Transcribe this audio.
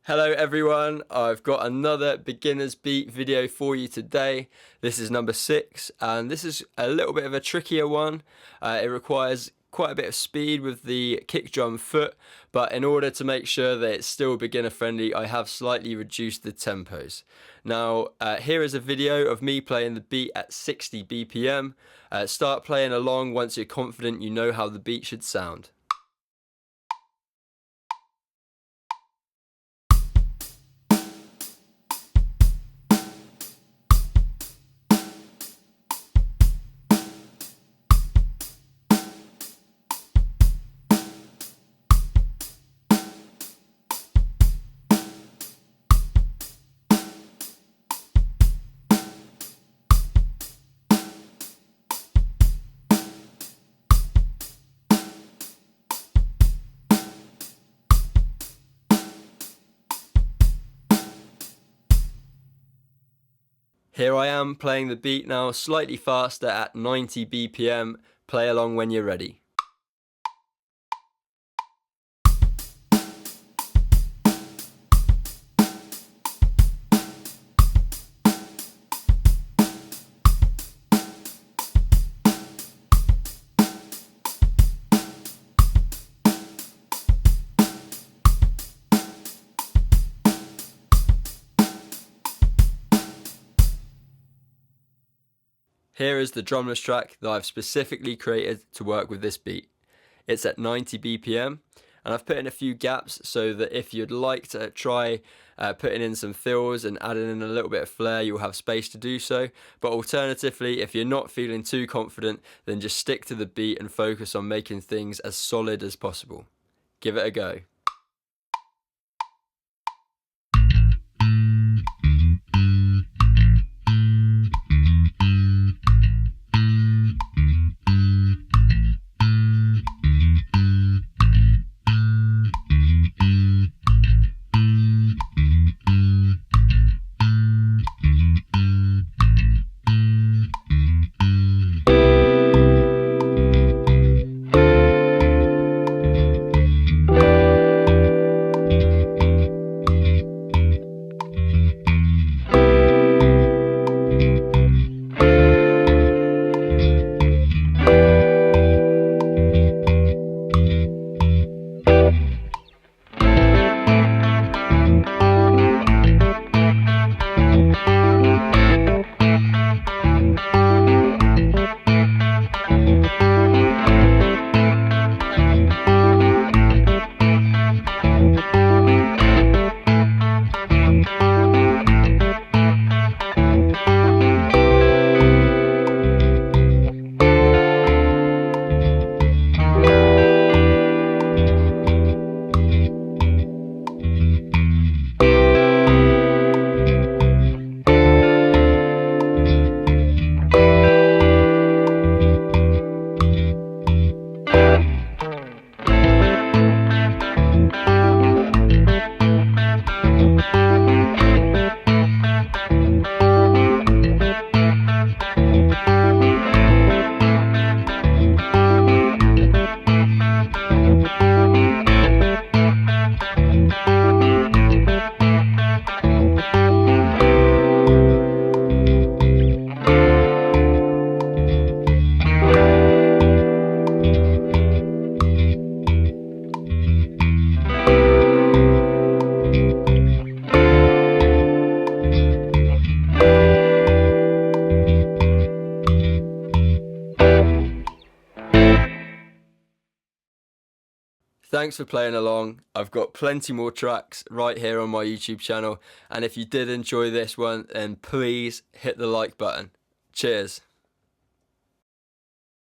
Hello everyone, I've got another beginner's beat video for you today. This is number 6 and this is a little bit of a trickier one. It requires quite a bit of speed with the kick drum foot, but in order to make sure that it's still beginner friendly, I have slightly reduced the tempos. Now here is a video of me playing the beat at 60 BPM. Start playing along once you're confident you know how the beat should sound. Here I am playing the beat now slightly faster at 90 BPM. Play along when you're ready. Here is the drumless track that I've specifically created to work with this beat. It's at 90 BPM and I've put in a few gaps so that if you'd like to try putting in some fills and adding in a little bit of flair, you'll have space to do so. But alternatively, if you're not feeling too confident, then just stick to the beat and focus on making things as solid as possible. Give it a go. Thanks for playing along. I've got plenty more tracks right here on my YouTube channel, and if you did enjoy this one, then please hit the like button. Cheers.